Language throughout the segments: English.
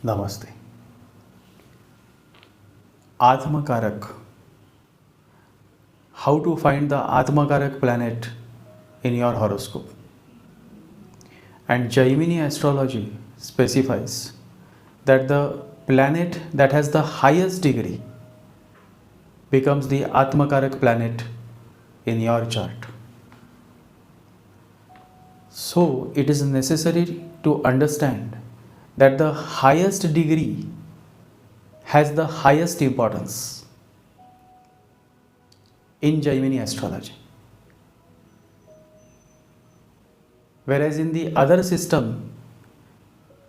Namaste. Atma Karak. How to find the Atmakarak planet in your horoscope. And Jaimini astrology specifies that the planet that has the highest degree becomes the Atmakarak planet in your chart. So it is necessary to understand that the highest degree has the highest importance in Jaimini astrology. Whereas in the other system,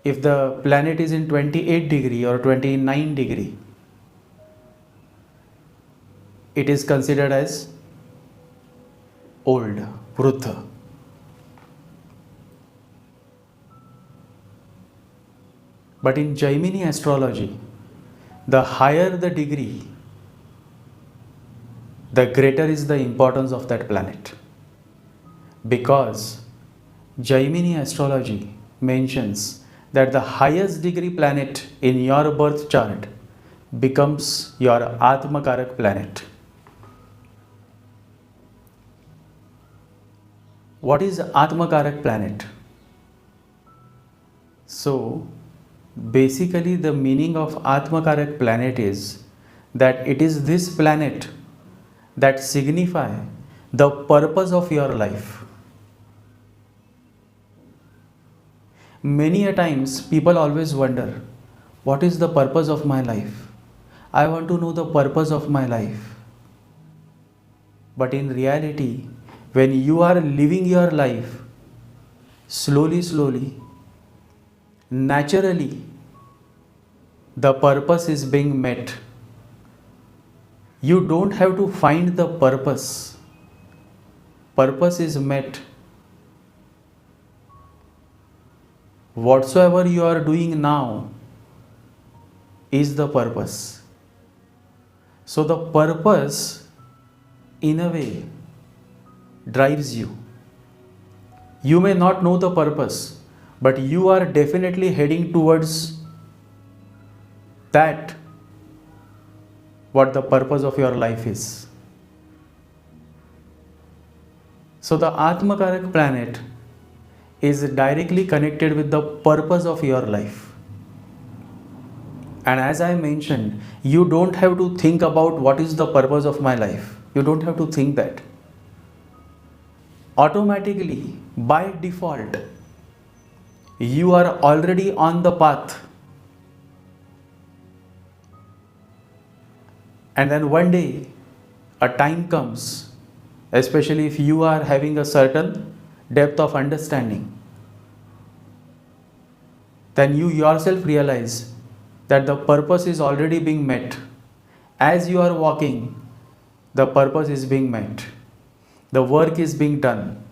if the planet is in 28 degree or 29 degree, it is considered as old, Vruddha. But in Jaimini astrology, the higher the degree, the greater is the importance of that planet. Because Jaimini astrology mentions that the highest degree planet in your birth chart becomes your Atmakarak planet. What is Atmakarak planet? So, basically the meaning of Atmakarak planet is that it is this planet that signify the purpose of your life. Many a times people always wonder, what is the purpose of my life? I want to know the purpose of my life. But in reality, when you are living your life slowly, naturally, the purpose is being met. You don't have to find the purpose. Purpose is met. Whatsoever you are doing now is the purpose. So the purpose, in a way, drives you. You may not know the purpose, but you are definitely heading towards that, what the purpose of your life is. So the Atmakarak planet is directly connected with the purpose of your life. And as I mentioned, you don't have to think about what is the purpose of my life. You don't have to think that. Automatically, by default, you are already on the path. And then one day, a time comes, especially if you are having a certain depth of understanding, then you yourself realize that the purpose is already being met. As you are walking, the purpose is being met. The work is being done.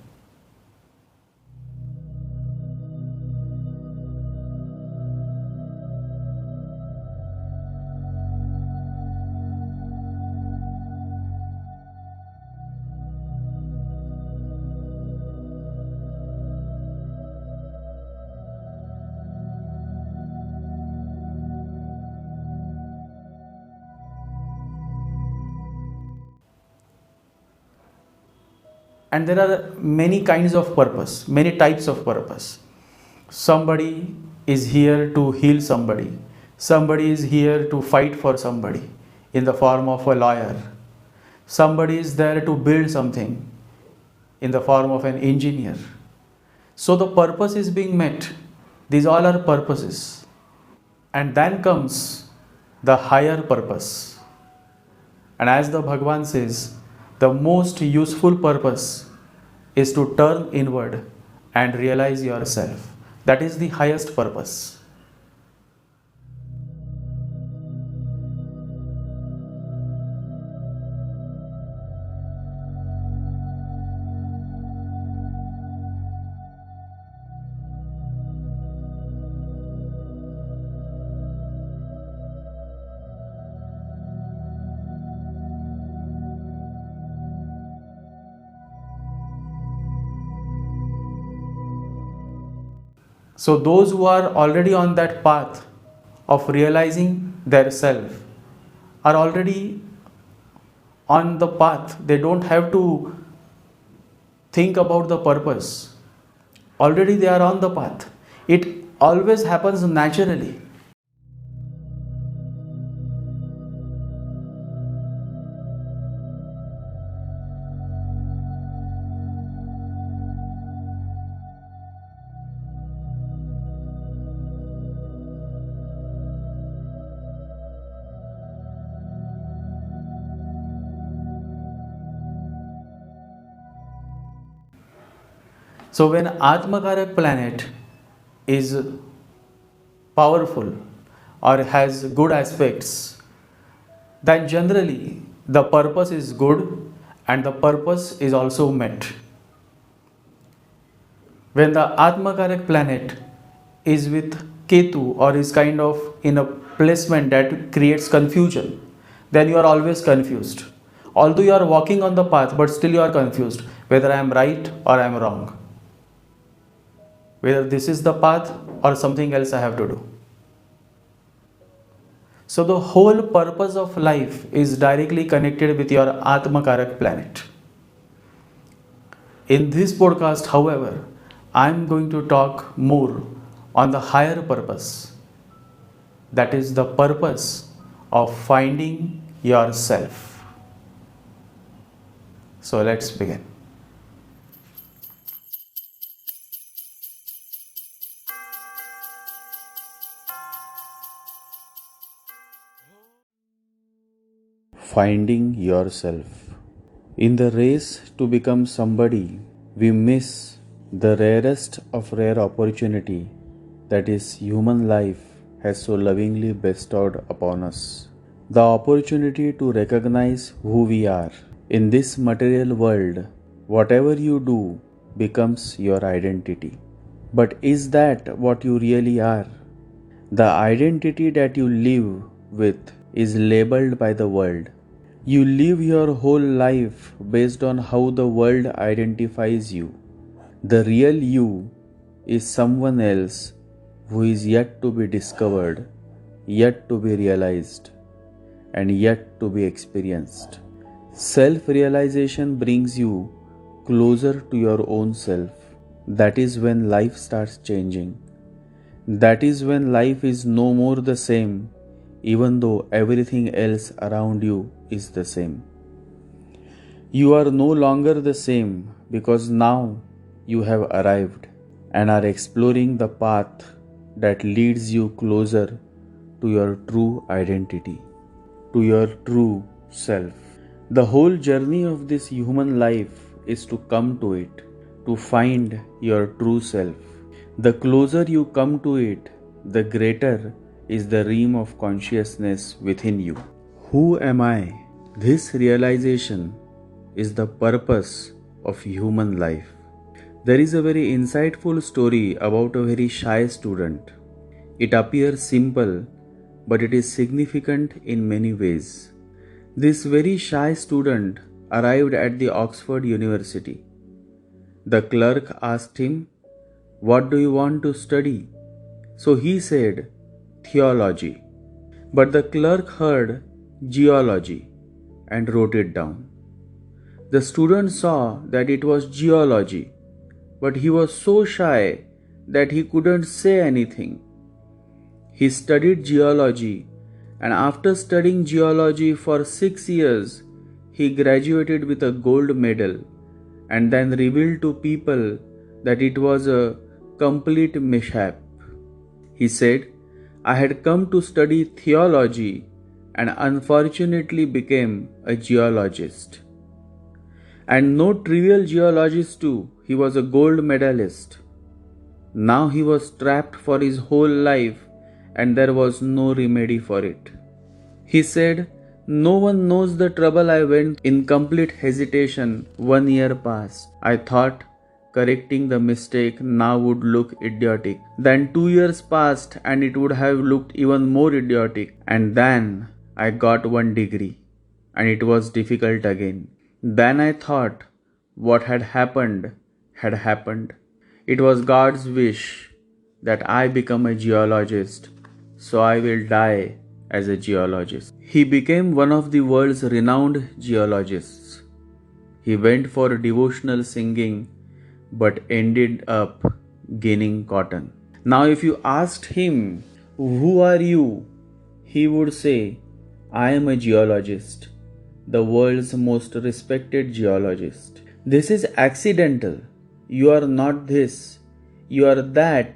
And there are many kinds of purpose, many types of purpose. Somebody is here to heal somebody. Somebody is here to fight for somebody in the form of a lawyer. Somebody is there to build something in the form of an engineer. So the purpose is being met. These all are purposes. And then comes the higher purpose. And as the Bhagavan says, the most useful purpose is to turn inward and realize yourself. That is the highest purpose. So those who are already on that path of realizing their self are already on the path. They don't have to think about the purpose. Already they are on the path. It always happens naturally. So when Atmakarak planet is powerful or has good aspects, then generally the purpose is good and the purpose is also met. When the Atmakarak planet is with Ketu or is kind of in a placement that creates confusion, then you are always confused. Although you are walking on the path, but still you are confused whether I am right or I am wrong, whether this is the path or something else I have to do. So the whole purpose of life is directly connected with your Atmakarak planet. In this podcast, however, I am going to talk more on the higher purpose. That is the purpose of finding yourself. So let's begin. Finding yourself. In the race to become somebody, we miss the rarest of rare opportunity that is human life has so lovingly bestowed upon us. The opportunity to recognize who we are. In this material world, whatever you do becomes your identity. But is that what you really are? The identity that you live with is labeled by the world. You live your whole life based on how the world identifies you. The real you is someone else who is yet to be discovered, yet to be realized, and yet to be experienced. Self-realization brings you closer to your own self. That is when life starts changing. That is when life is no more the same, even though everything else around you is the same. You are no longer the same because now you have arrived and are exploring the path that leads you closer to your true identity, to your true self. The whole journey of this human life is to come to it, to find your true self. The closer you come to it, the greater is the realm of consciousness within you. Who am I? This realization is the purpose of human life. There is a very insightful story about a very shy student. It appears simple, but it is significant in many ways. This very shy student arrived at the Oxford University. The clerk asked him, "What do you want to study?" So he said, "Theology." But the clerk heard geology and wrote it down. The student saw that it was geology, but he was so shy that he couldn't say anything. He studied geology, and after studying geology for 6 years, he graduated with a gold medal and then revealed to people that it was a complete mishap. He said, "I had come to study theology and unfortunately became a geologist. And no trivial geologist too, he was a gold medalist. Now he was trapped for his whole life and there was no remedy for it." He said, "No one knows the trouble I went in complete hesitation 1 year past. I thought correcting the mistake now would look idiotic. Then 2 years passed and it would have looked even more idiotic. And then I got 1 degree and it was difficult again. Then I thought what had happened had happened. It was God's wish that I become a geologist. so I will die as a geologist. He became one of the world's renowned geologists. He went for devotional singing but ended up gaining cotton. Now, if you asked him, "Who are you?" he would say, "I am a geologist, the world's most respected geologist." This is accidental. You are not this. You are that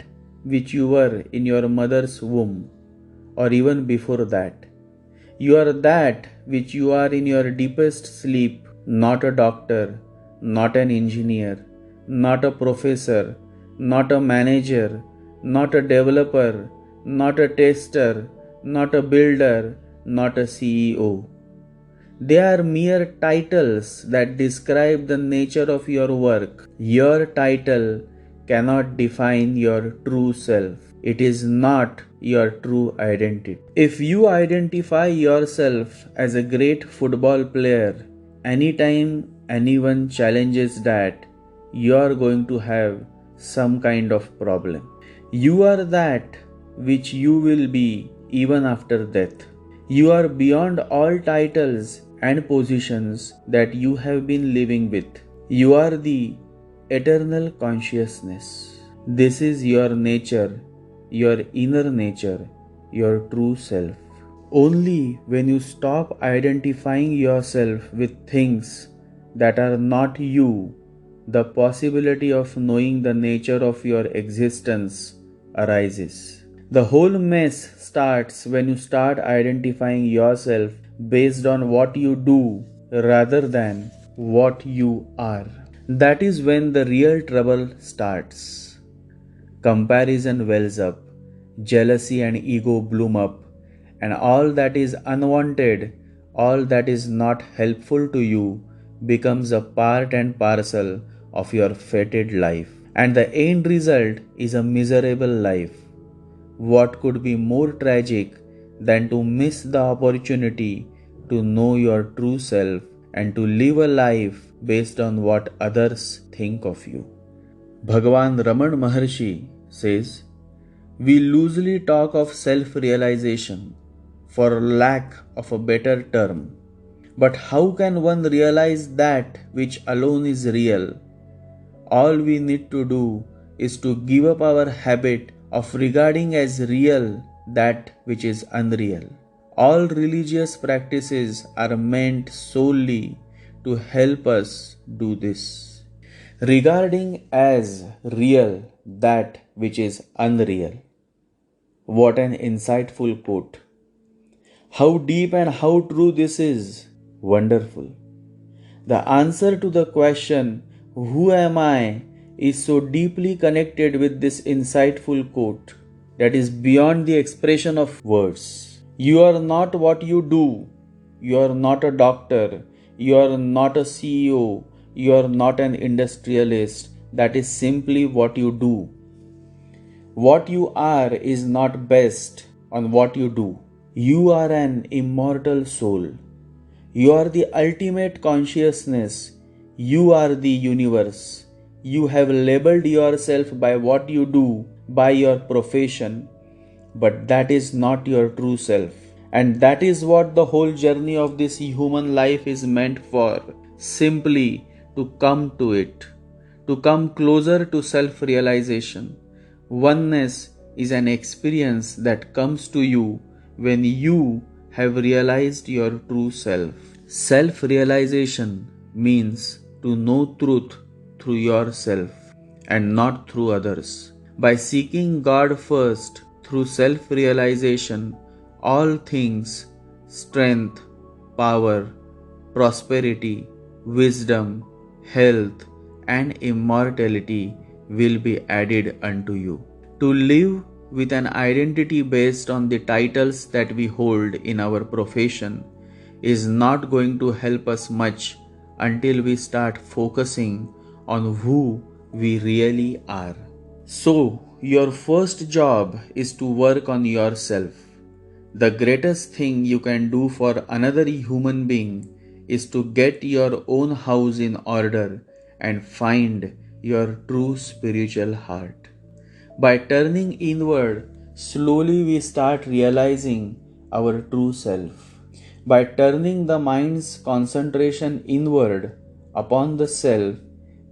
which you were in your mother's womb, or even before that. You are that which you are in your deepest sleep, not a doctor, not an engineer, not a professor, not a manager, not a developer, not a tester, not a builder, not a CEO. They are mere titles that describe the nature of your work. Your title cannot define your true self. It is not your true identity. If you identify yourself as a great football player, anytime anyone challenges that, you are going to have some kind of problem. You are that which you will be even after death. You are beyond all titles and positions that you have been living with. You are the eternal consciousness. This is your nature, your inner nature, your true self. Only when you stop identifying yourself with things that are not you, the possibility of knowing the nature of your existence arises. The whole mess starts when you start identifying yourself based on what you do rather than what you are. That is when the real trouble starts. Comparison wells up, jealousy and ego bloom up, and all that is unwanted, all that is not helpful to you, becomes a part and parcel of your fated life. And the end result is a miserable life. What could be more tragic than to miss the opportunity to know your true self and to live a life based on what others think of you? Bhagavan Raman Maharshi says, "We loosely talk of self-realization for lack of a better term. But how can one realize that which alone is real? All we need to do is to give up our habit of regarding as real that which is unreal." All religious practices are meant solely to help us do this. Regarding as real that which is unreal. What an insightful quote. How deep and how true this is. Wonderful. The answer to the question, "Who am I?" is so deeply connected with this insightful quote that is beyond the expression of words. You are not what you do. You are not a doctor. You are not a CEO. You are not an industrialist. That is simply what you do. What you are is not based on what you do. You are an immortal soul. You are the ultimate consciousness. You are the universe. You have labeled yourself by what you do, by your profession, but that is not your true self. And that is what the whole journey of this human life is meant for. Simply to come to it, to come closer to self-realization. Oneness is an experience that comes to you when you have realized your true self. Self-realization means to know truth through yourself and not through others. By seeking God first through self-realization, all things, strength, power, prosperity, wisdom, health, and immortality will be added unto you. To live with an identity based on the titles that we hold in our profession is not going to help us much until we start focusing on who we really are. So, your first job is to work on yourself. The greatest thing you can do for another human being is to get your own house in order and find your true spiritual heart. By turning inward, slowly we start realizing our true self. By turning the mind's concentration inward upon the self,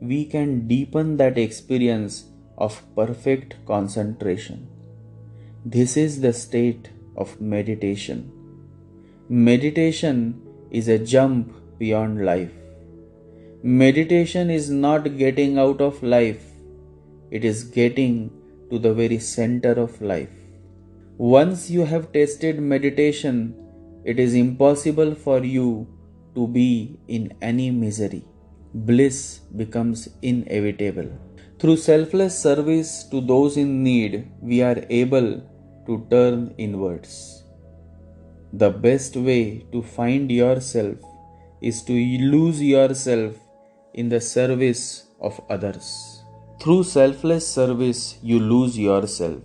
we can deepen that experience of perfect concentration. This is the state of meditation. Meditation is a jump beyond life. Meditation is not getting out of life, it is getting to the very center of life. Once you have tasted meditation, it is impossible for you to be in any misery. Bliss becomes inevitable. Through selfless service to those in need, we are able to turn inwards. The best way to find yourself is to lose yourself in the service of others. Through selfless service, you lose yourself,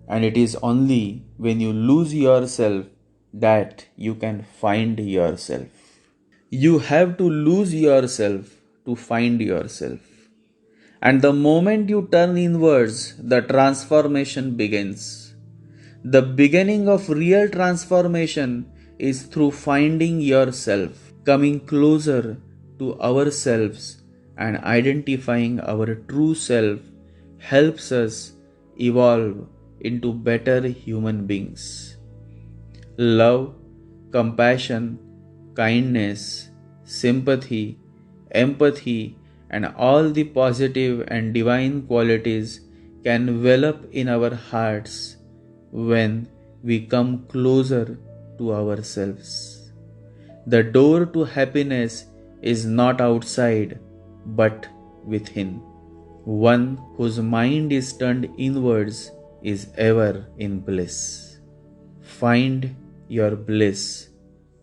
and it is only when you lose yourself that you can find yourself. You have to lose yourself to find yourself. And the moment you turn inwards, the transformation begins. The beginning of real transformation is through finding yourself, coming closer to ourselves and identifying our true self helps us evolve into better human beings. Love, compassion, kindness, sympathy, empathy, and all the positive and divine qualities can well up in our hearts when we come closer to ourselves. The door to happiness is not outside but within. One whose mind is turned inwards is ever in bliss. Find your bliss.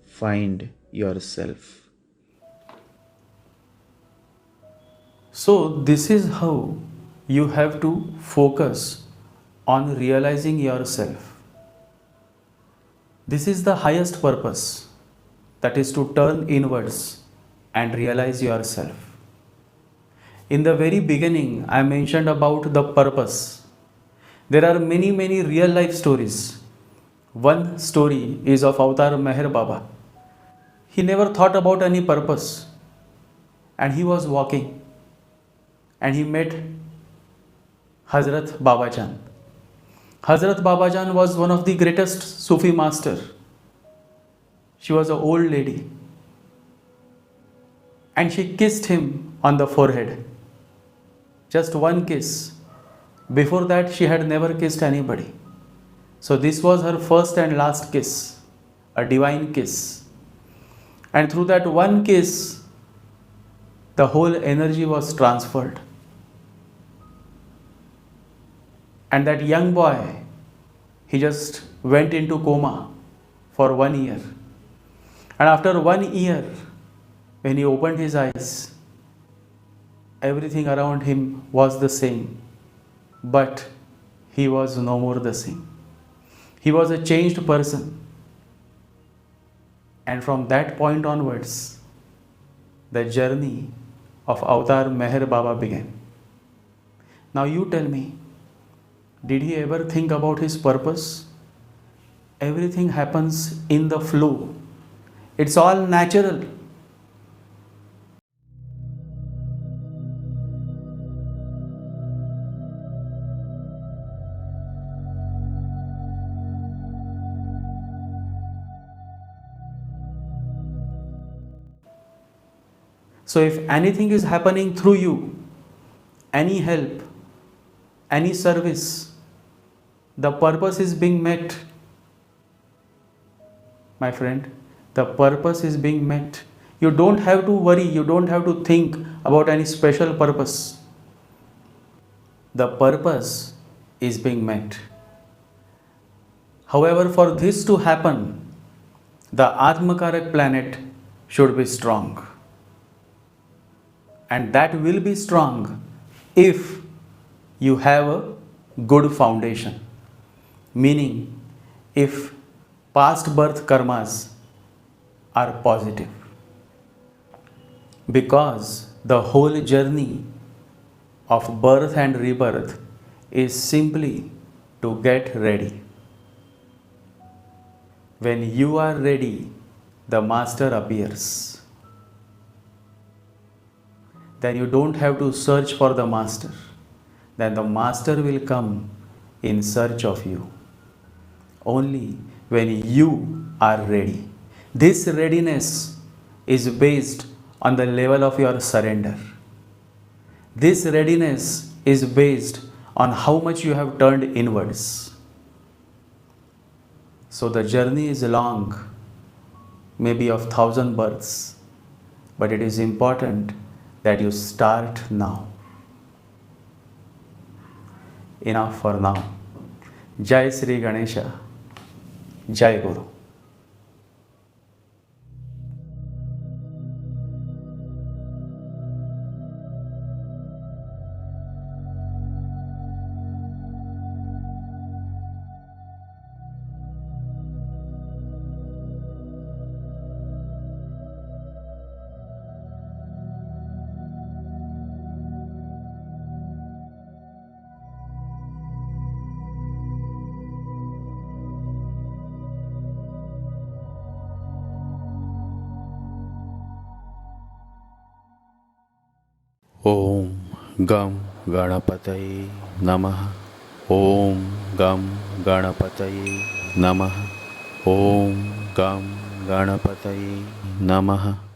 Find yourself. So, this is how you have to focus on realizing yourself. This is the highest purpose, that is to turn inwards and realize yourself. In the very beginning, I mentioned about the purpose. There are many real life stories. One story is of Avatar Meher Baba. He never thought about any purpose, and he was walking and he met Hazrat Babajan. Hazrat Babajan was one of the greatest Sufi master. She was an old lady and she kissed him on the forehead. Just one kiss. Before that, she had never kissed anybody. So this was her first and last kiss, a divine kiss. And through that one kiss, the whole energy was transferred. And that young boy, he just went into coma for 1 year. And after 1 year, when he opened his eyes, everything around him was the same, but he was no more the same. He was a changed person. And from that point onwards, the journey of Avatar Meher Baba began. Now you tell me, did he ever think about his purpose? Everything happens in the flow. It's all natural. So if anything is happening through you, any help, any service, the purpose is being met. My friend, the purpose is being met. You don't have to worry, you don't have to think about any special purpose. The purpose is being met. However, for this to happen, the Atmakarak planet should be strong. And that will be strong if you have a good foundation. Meaning, if past birth karmas are positive. Because the whole journey of birth and rebirth is simply to get ready. When you are ready, the master appears. Then you don't have to search for the master. Then the master will come in search of you. Only when you are ready. This readiness is based on the level of your surrender. This readiness is based on how much you have turned inwards. So the journey is long, maybe of 1,000 births, but it is important that you start now. Enough for now. Jai Sri Ganesha. Jai Guru. ॐ गं गणपतये नमः। ॐ गं गणपतये नमः। ॐ गं गणपतये नमः।